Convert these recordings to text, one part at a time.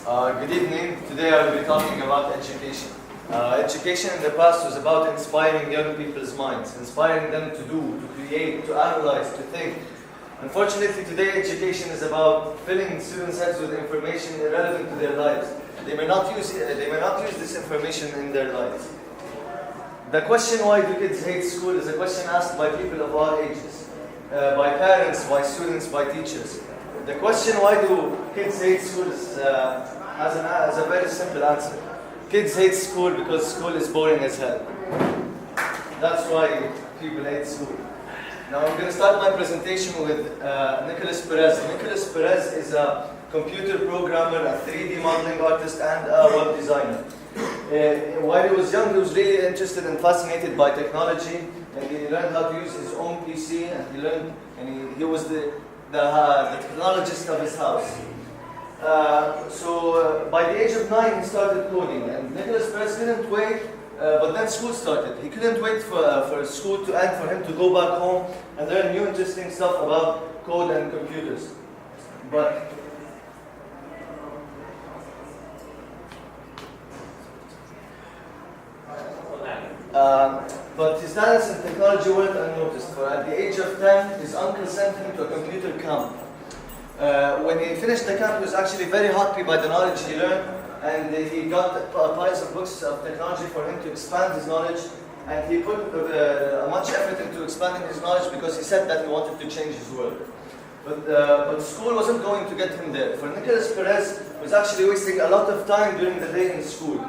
Good evening. Today I will be talking about education. Education in the past was about inspiring young people's minds, inspiring them to do, to create, to analyze, to think. Unfortunately, today education is about filling students' heads with information irrelevant to their lives. They may not use this information in their lives. The question, why do kids hate school, is a question asked by people of all ages, by parents, by students, by teachers. The question, why do kids hate school, has a very simple answer. Kids hate school because school is boring as hell. That's why people hate school. Now I'm going to start my presentation with Nicolas Perez. Nicolas Perez is a computer programmer, a 3D modeling artist, and a web designer. While he was young, he was really interested and fascinated by technology, and he learned how to use his own PC, and he was the technologist of his house. So by the age of 9, he started coding, and Nicolas Perez couldn't wait, but then school started. He couldn't wait for school to end, for him to go back home and learn new interesting stuff about code and computers. But his talents in technology weren't unnoticed, for at the age of 10, his uncle sent him to a computer camp. When he finished the camp, he was actually very happy by the knowledge he learned, and he got piles of books of technology for him to expand his knowledge, and he put much effort into expanding his knowledge because he said that he wanted to change his world. But school wasn't going to get him there. For Nicolas Perez, he was actually wasting a lot of time during the day in school.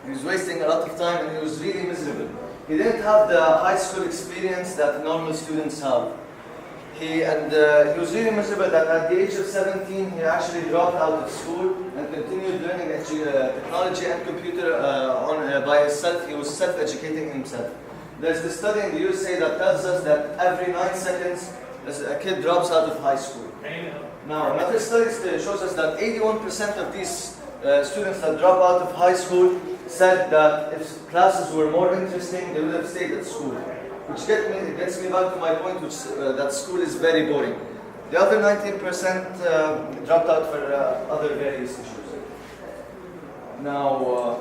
He was wasting a lot of time, and he was really miserable. He didn't have the high school experience that normal students have. He was really miserable that at the age of 17, he actually dropped out of school and continued learning technology and computer by himself. He was self-educating himself. There's this study in the USA that tells us that every 9 seconds, a kid drops out of high school. Now, another study shows us that 81% of these students that drop out of high school said that if classes were more interesting, they would have stayed at school. Which gets me back to my point, that school is very boring. The other 19% dropped out for other various issues. Now,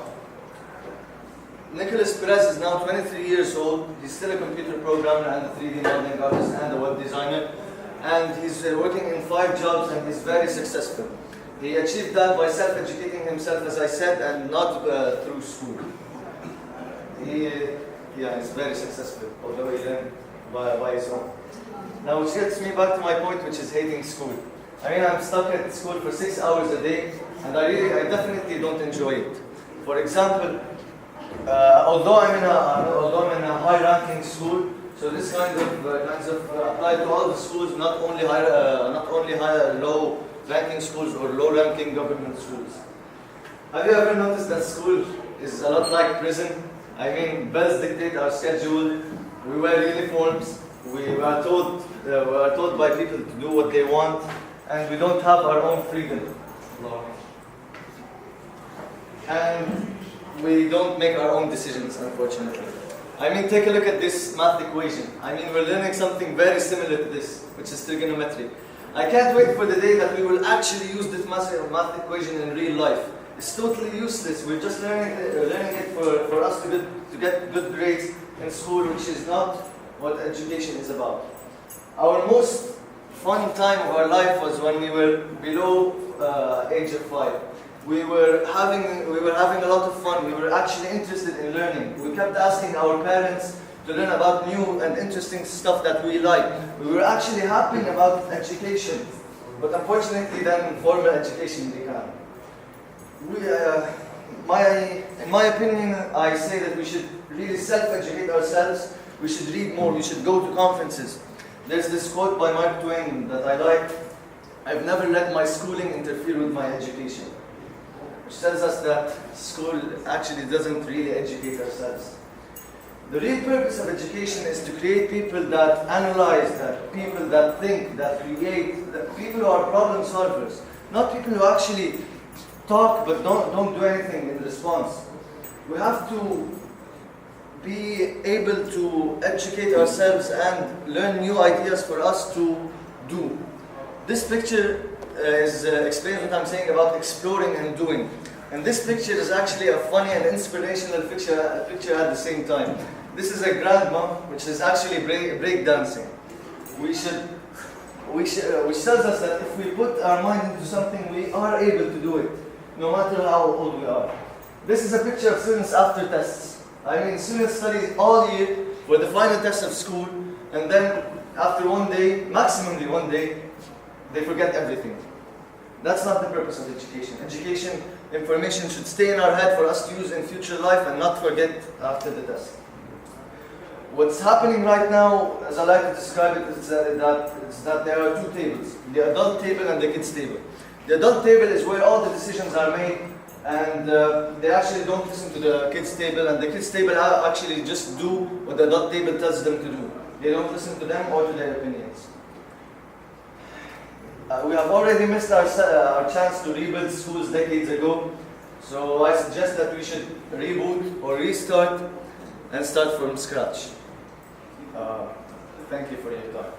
Nicolas Perez is now 23 years old. He's still a computer programmer and a 3D modeling artist and a web designer. And he's working in 5 jobs, and he's very successful. He achieved that by self-educating himself, as I said, and not through school. He's very successful, although he learned by his own. Now, which gets me back to my point, which is hating school. I mean, I'm stuck at school for 6 hours a day, and I definitely don't enjoy it. For example, although I'm in a high-ranking school, so this kinds of apply to all the schools, not only low-ranking schools or low-ranking government schools. Have you ever noticed that school is a lot like prison? I mean, bells dictate our schedule. We wear uniforms. We are told by people to do what they want, and we don't have our own freedom. And we don't make our own decisions, unfortunately. I mean, take a look at this math equation. I mean, we're learning something very similar to this, which is trigonometry. I can't wait for the day that we will actually use this math equation in real life. It's totally useless. We're just learning it for us to get good grades in school, which is not what education is about. Our most fun time of our life was when we were below age of 5. We were having a lot of fun. We were actually interested in learning. We kept asking our parents to learn about new and interesting stuff that we like. We were actually happy about education, but unfortunately then formal education began. In my opinion, I say that we should really self-educate ourselves. We should read more. We should go to conferences. There's this quote by Mark Twain that I like. I've never let my schooling interfere with my education. Which tells us that school actually doesn't really educate ourselves. The real purpose of education is to create people that analyze, that people that think, that create, that people who are problem solvers, not people who actually talk but don't do anything in response. We have to be able to educate ourselves and learn new ideas for us to do. This picture explains what I'm saying about exploring and doing. And this picture is actually a funny and inspirational picture at the same time. This is a grandma, which is actually break dancing. Which tells us that if we put our mind into something, we are able to do it, no matter how old we are. This is a picture of students after tests. I mean, students study all year for the final test of school, and then after one day, maximally one day, they forget everything. That's not the purpose of education. Education, information should stay in our head for us to use in future life and not forget after the test. What's happening right now, as I like to describe it, is that there are two tables, the adult table and the kids table. The adult table is where all the decisions are made, and they actually don't listen to the kids table, and the kids table actually just do what the adult table tells them to do. They don't listen to them or to their opinions. We have already missed our chance to rebuild schools decades ago, so I suggest that we should reboot or restart and start from scratch. Thank you for your time.